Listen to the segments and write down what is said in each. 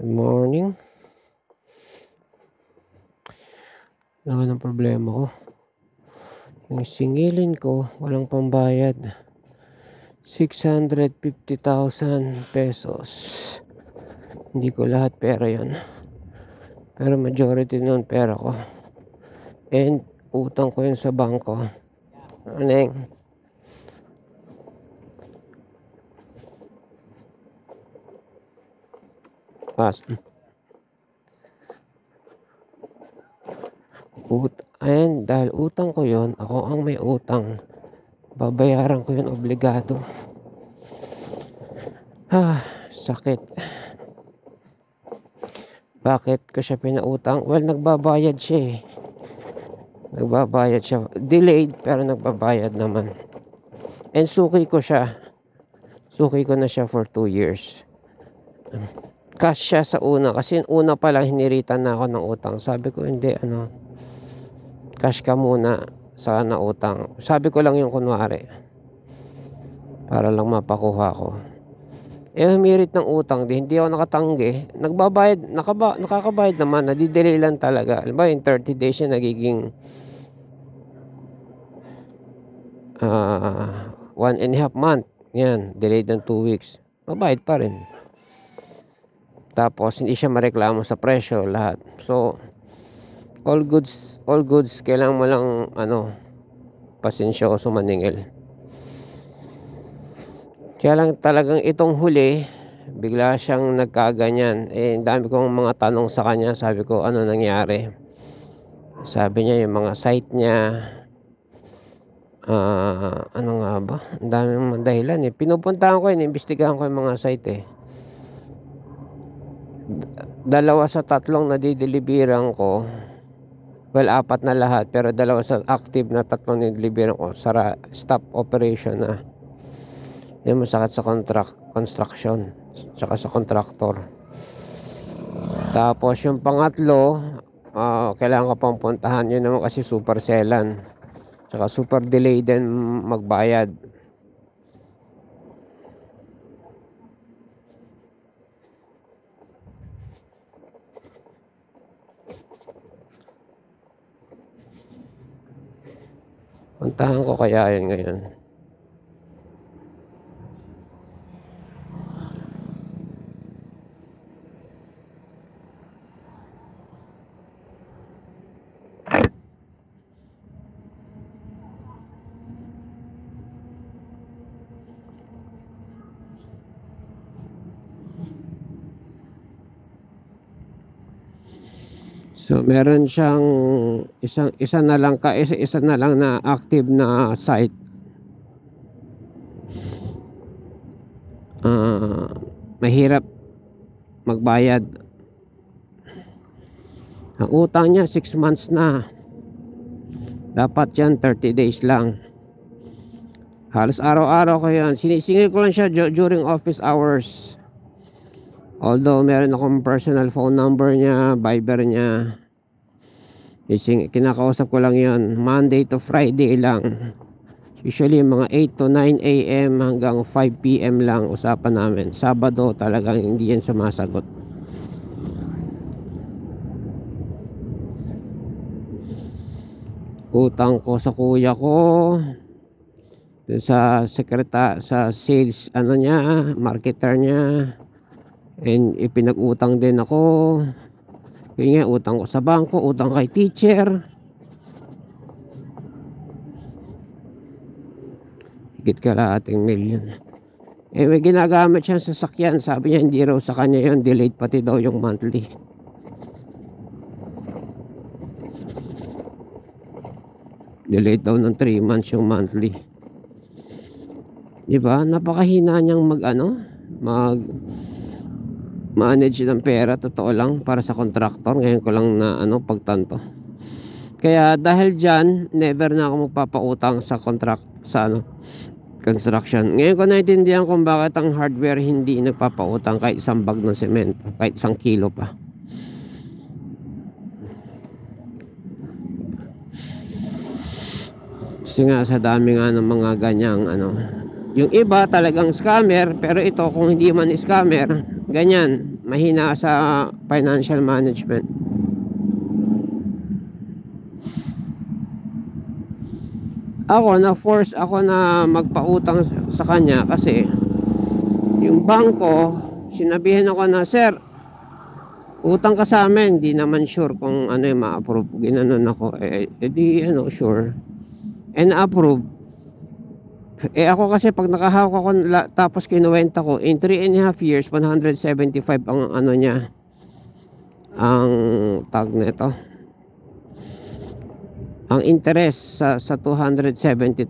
Good morning. Ano ang problema ko? Yung singilin ko, walang pambayad. 650,000 pesos. Hindi ko lahat pera yon. Pero majority nun pera ko. And utang ko yun sa bangko. Aneng? Pas. Ayan, dahil utang ko yon, ako ang may utang. Babayaran ko yun obligado. Sakit. Bakit ko siya pinautang? Well, nagbabayad siya eh. Nagbabayad siya. Delayed, pero nagbabayad naman. And suki ko siya. Suki ko na siya for 2 years. Cash siya sa una. Kasi una pa lang hiniritan na ako ng utang. Sabi ko, hindi, cash ka muna sa nautang. Sabi ko lang yung kunwari. Para lang mapakuha ko. Humirit ng utang din. Hindi ako nakatanggi. Nagbabayad, nakakabayad naman. Nadidelay lang talaga. Alam ba, yung 30 days yung nagiging 1.5 month. Yan, delayed ng 2 weeks. Mabayad pa rin. Tapos, hindi siya mareklamo sa presyo, lahat. So, all goods, kailangan mo lang, pasensyoso maningil. Kaya lang talagang itong huli, bigla siyang nagkaganyan. Dami kong mga tanong sa kanya. Sabi ko, ano nangyari? Sabi niya, yung mga site niya, ano nga ba? Ang dami mga dahilan eh. Pinupuntahan ko yun, imbestigahan ko yung mga site eh. 2 sa 3 na dideliveran ko, well, 4 na lahat, pero 2 sa active na 3 na dideliveran ko, stop operation na. Hindi masakit sa construction, tsaka sa contractor. Tapos yung pangatlo, kailangan ko pang puntahan. Yun naman kasi super selan, tsaka super delay din magbayad. Puntahan ko kaya yun ngayon. So meron siyang isa na lang na active na site. Mahirap magbayad. Ang utang niya 6 months na. Dapat yan 30 days lang. Halos araw-araw ko yan. Sinisingil ko lang siya during office hours. Although meron akong personal phone number niya, Viber niya. Kinakausap ko lang yan Monday to Friday lang. Usually mga 8 to 9 a.m. hanggang 5 p.m. lang usapan namin. Sabado talagang hindi yan sumasagot. Utang ko sa kuya ko, sa sales niya, marketer niya, and ipinag-utang din ako. Yun nga, utang ko sa bangko, utang kay teacher, higit kalahating milyon. May ginagamit siyang sasakyan. Sabi niya hindi raw sa kanya yun, delayed pati daw yung monthly. Delayed daw ng 3 months yung monthly. Diba? Napakahina niyang manage ng pera. Totoo lang, para sa contractor. Ngayon ko lang na pagtanto. Kaya dahil dyan, never na ako magpapautang sa construction. Ngayon ko naintindihan kung bakit ang hardware hindi nagpapautang kahit isang bag ng semento, kahit 1 kilo pa. Kasi nga sa dami nga ng mga ganyang yung iba talagang scammer, pero ito kung hindi man scammer, ganyan, mahina sa financial management. Ako, na-force ako na magpautang sa kanya kasi yung bangko, sinabihan ako na, sir, utang ka sa amin, di naman sure kung ano yung ma-approve. Ginanon ako, di ano, sure. And approve. Ako kasi pag nakahawak ako tapos kinuwenta ko, in 3.5 years, 175 ang ano niya, ang tag nito, ang interest sa 270,000.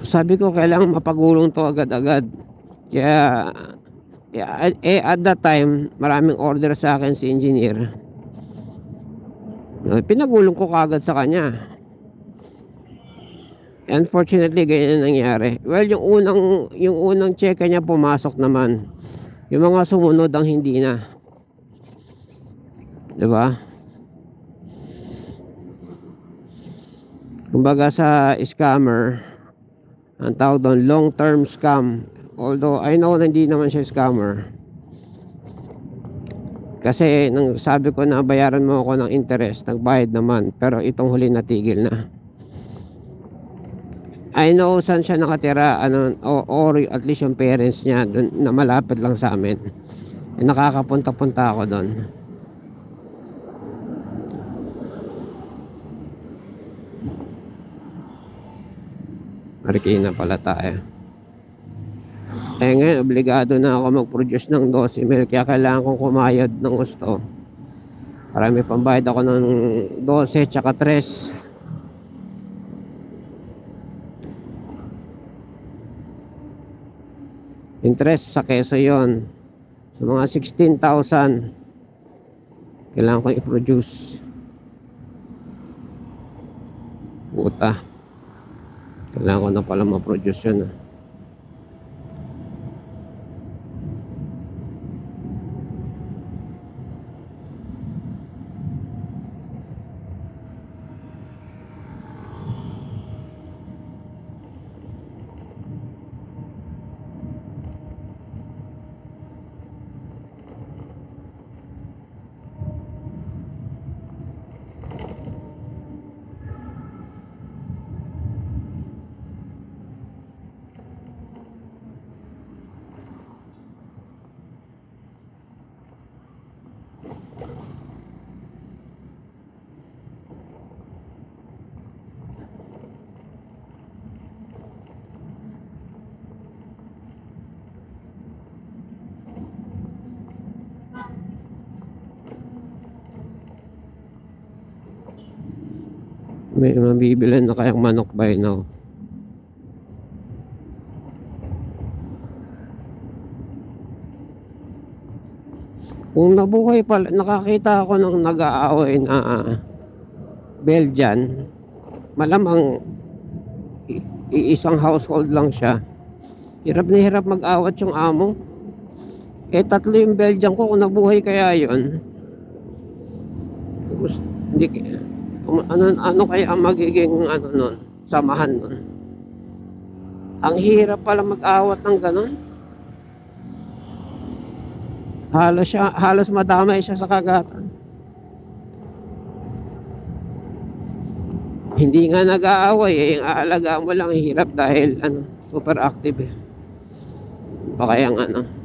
So sabi ko, kailangan mapagulong to agad-agad. Kaya, at that time, maraming order sa akin si engineer. Pinagulong ko kagad sa kanya. Unfortunately, ganyan nangyari. Well, yung unang check niya pumasok naman. Yung mga sumunod ang hindi na. 'Di ba? Kumbaga sa scammer, ang tawag doon long-term scam. Although I know na hindi naman siya scammer. Kasi nang sabi ko na bayaran mo ako ng interest, nagbayad naman, pero itong huli natigil na. I know saan siya nakatira, or at least yung parents niya dun, na malapit lang sa amin. Nakakapunta-punta ako doon. Marikina pala tayo. Ngayon, obligado na ako mag-produce ng 12 mil, kaya kailangan kong kumayad ng gusto. Marami pambayad ako ng 12 tsaka 3. Interest sa keso yon. So mga 16,000 kailangan ko i-produce. Puta, kailangan ko na pala ma-produce yun. May mabibilan na kayang manok by now. Kung nabuhay pala, nakakita ako ng nag-aaway na Belgian, malamang iisang household lang siya. Hirap na hirap mag-awat yung amo. Tatlo yung Belgian ko, kung nabuhay kaya yun. Hindi, ano kaya ang magiging nun, samahan nun. Ang hirap pala mag-awat ng ganun. Halos madamay siya sa kagatan. Hindi nga nag-aaway, yung aalagaan mo lang hirap dahil super active eh. Baka yung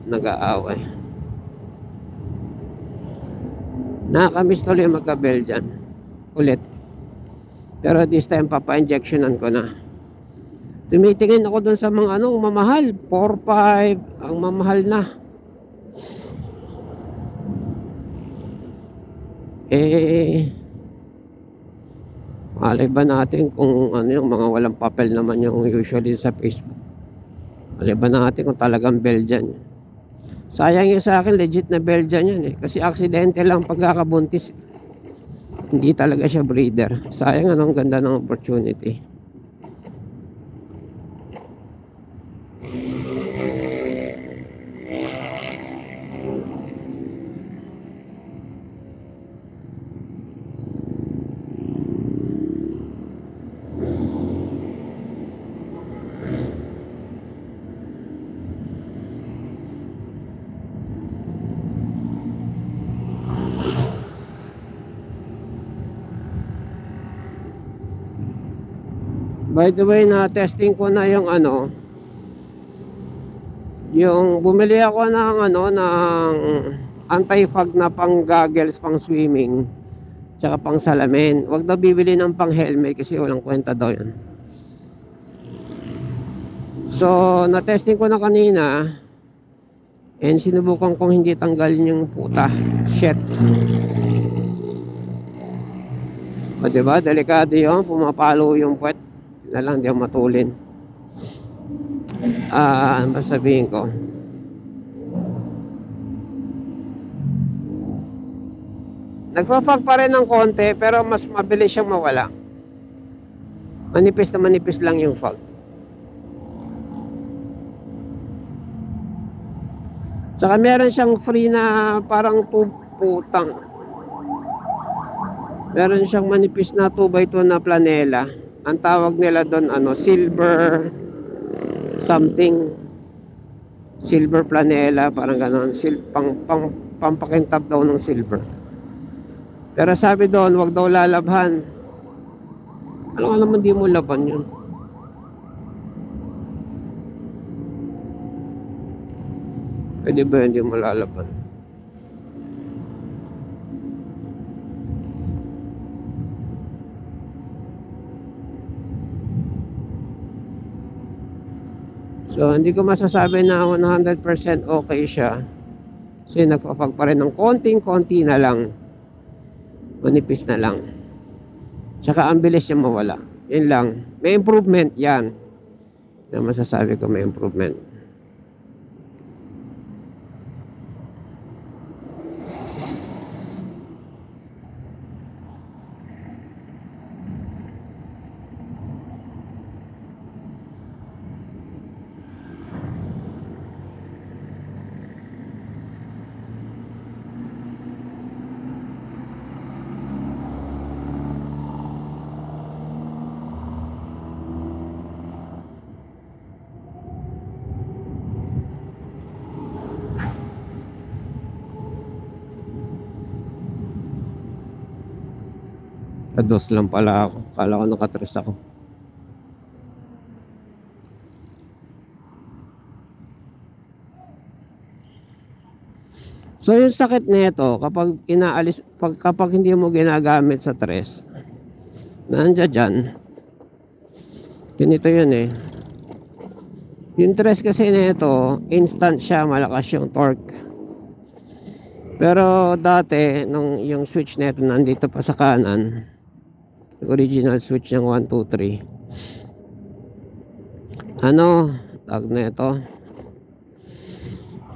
nag-aaway. Nakakamiss tuloy magka-Belgian ulit. Pero this time papa-injectionan ko na. Tumitingin ako dun sa mga mamahal, 4-5 ang mamahal na. Malay ba natin kung yung mga walang papel naman yung usually sa Facebook. Malay ba natin kung talagang Belgian. Sayang yun sa akin, legit na Belgian yan eh. Kasi aksidente lang pagkakabuntis. Hindi talaga siya breeder. Sayang, anong ganda ng opportunity. By the way, na testing ko na yung ano, yung bumili ako ng ano, ng anti-fog na pang goggles, pang swimming, tsaka pang salamin. Huwag daw bibili ng pang helmet kasi walang kwenta daw yun. So, na-testing ko na kanina, and sinubukan kong hindi tanggalin yung puta. Shit. O diba, delikado yun, pumapalo yung puwet. Na lang, di ako matulin. Ano ba sabihin ko? Nagpa-fog pa rin ng konti, pero mas mabilis siyang mawala. Manipis na manipis lang yung fog. Tsaka meron siyang free na parang putang. Meron siyang manipis na 2x2 na planela. Ang tawag nila doon ano, silver something. Silver planela, parang gano'n. Pampakintab daw ng silver. Pero sabi doon, wag daw lalabhan. Ano ka naman di mo laban yun? Pwede ba hindi mo lalaban? So, hindi ko masasabi na 100% okay siya. Kasi nagpapag pa rin ng konting-konti na lang. Manipis na lang. Tsaka ang bilis niya mawala. Yun lang. May improvement yan. Yan masasabi ko, may improvement. Kados lang pala ako. Kala ko nakatres ako. So yung sakit nito kapag inaalis, kapag hindi mo ginagamit sa tres, nandiyan dyan. Ganito yun eh. Yung tres kasi nito, instant siya, malakas yung torque. Pero dati, nung yung switch nito nandito pa sa kanan, original switch ng 1, 2, 3, ano tag na ito,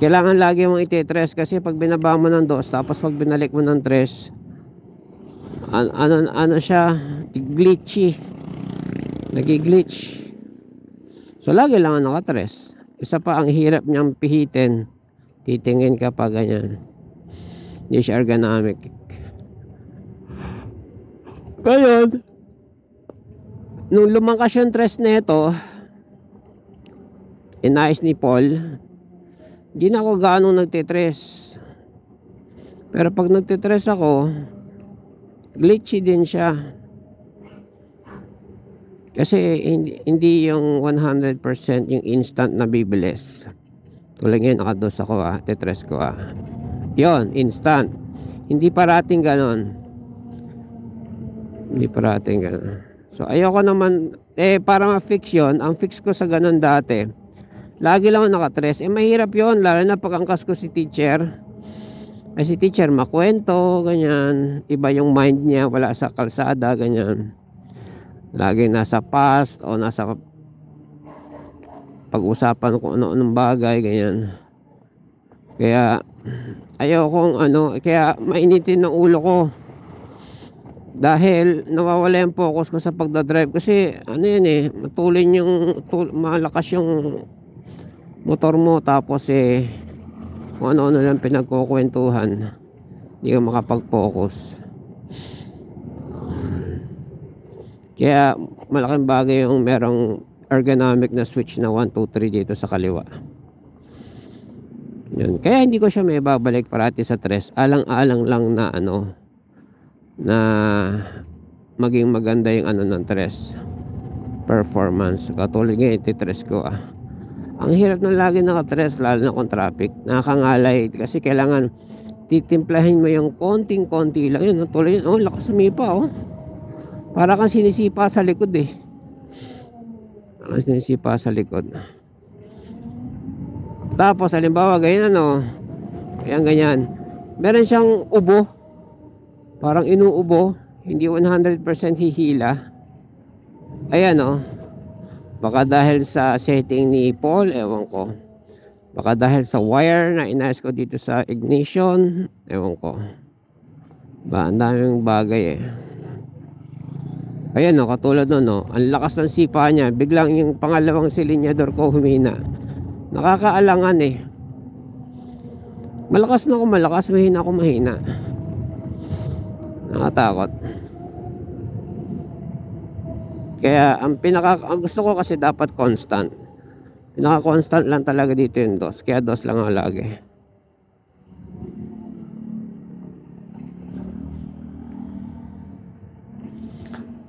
kailangan lagi mong iti-tres kasi pag binaba mo ng dos tapos pag binalik mo ng tres, ano siya, glitchy, nagi-glitch. So lagi lang nakatres. Isa pa, ang hirap niyang pihitin, titingin ka pa ganyan, hindi siya ergonomic. Ngayon, nung lumangkas yung tres nito, inayos ni Paul, hindi na ako gaano nagtitres. Pero pag nagtitres ako, glitchy din siya. Kasi hindi yung 100% yung instant na bibilis. Tulad ngayon, nakados ako titres ko yon, instant. Hindi parating ganon. Hindi parating ganon. So ayoko naman, para ma-fix yun, ang fix ko sa ganon dati, lagi lang ako nakatres. Mahirap yon, lalo na pag angkas ko si teacher. Ay si teacher makwento, ganyan. Iba yung mind niya, wala sa kalsada, ganyan. Lagi nasa past o nasa pag-usapan kung ano-anong bagay, ganyan. Kaya ayokong kaya mainitin ng ulo ko. Dahil nawawala yung focus ko sa pagdadrive. Kasi yun matulin yung malakas yung motor mo, tapos kung ano-ano lang pinagkukwentuhan, hindi ka makapag-focus. Kaya malaking bagay yung merong ergonomic na switch na 1, 2, 3 dito sa kaliwa. Yun. Kaya hindi ko siya may babalik parati sa tres. Alang-alang lang na na maging maganda yung ng tres. performance. Katulad nga ititres ko ang hirap na lagi nakatres, lalo na kung traffic, nakakangalay kasi kailangan titimplahin mo yung konting-konti lang yun. Tuloy yun, lakas sumipa para kang sinisipa sa likod parang sinisipa sa likod. Tapos halimbawa ganyan ganyan, meron siyang ubo, parang inuubo, hindi 100% hihila. Ayan baka dahil sa setting ni Paul, ewan ko, baka dahil sa wire na inayos ko dito sa ignition, ewan ko ba, ang daming bagay ayan katulad nun ang lakas ng sipa niya, biglang yung pangalawang silinyador ko humina. Nakakaalangan malakas na ako malakas, mahina ako mahina, nakatakot. Kaya ang gusto ko kasi dapat constant, pinaka constant lang talaga dito yung dos, kaya dos lang ako lagi.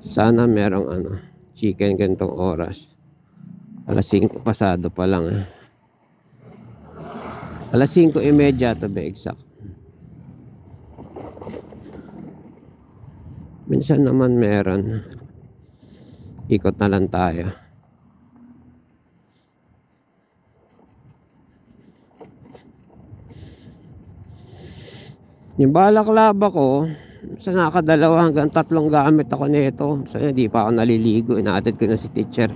Sana merong chicken ganitong oras, alas 5 pasado pa lang alas 5:30 to be exact. Minsan naman meron, ikot na lang tayo. Yung balaklava ko, sa nakadalawa hanggang 3 gamit ako nito. So hindi pa ako naliligo, inaatid ko na si teacher.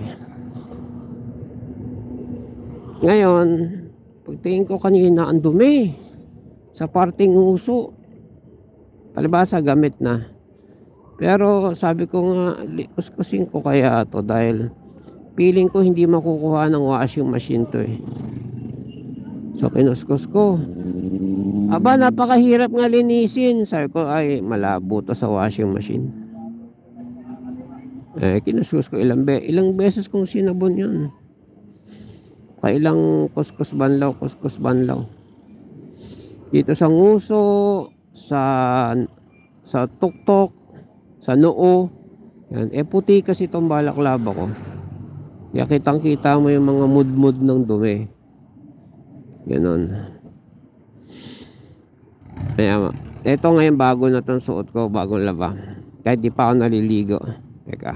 Ngayon pagtingin ko kanina, ang dumi sa parting uso, palibasa gamit na, pero sabi ko nga kuskusin ko kaya to, dahil feeling ko hindi makukuha ng washing machine to So kinuskus ko, napakahirap nga linisin. Sabi ko ay malabo to sa washing machine. Kinuskus ko ilang beses kong sinabon yun, kailang kuskus banlaw dito sa nguso, sa tuktok, sa noo yan. Puti kasi itong balaklava ko, kaya kitang kita mo yung mga mudmud ng dumi, ganon. Kaya ito ngayon bago na itong suot ko, bagong laba, kahit di pa ako naliligo. Teka,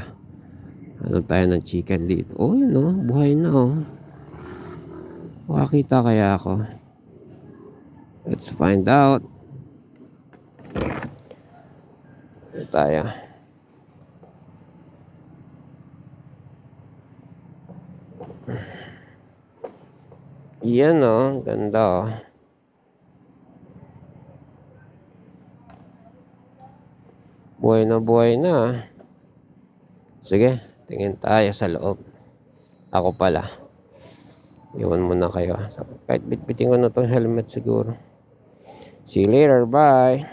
tayo ng chicken dito. Yun buhay na makakita kaya ako. Let's find out. Ito tayo. Yan ganda buhay na. Sige, tingin tayo sa loob. Ako pala, iwan muna kayo. Kahit bitbitin ko na tong helmet siguro. See you later, bye.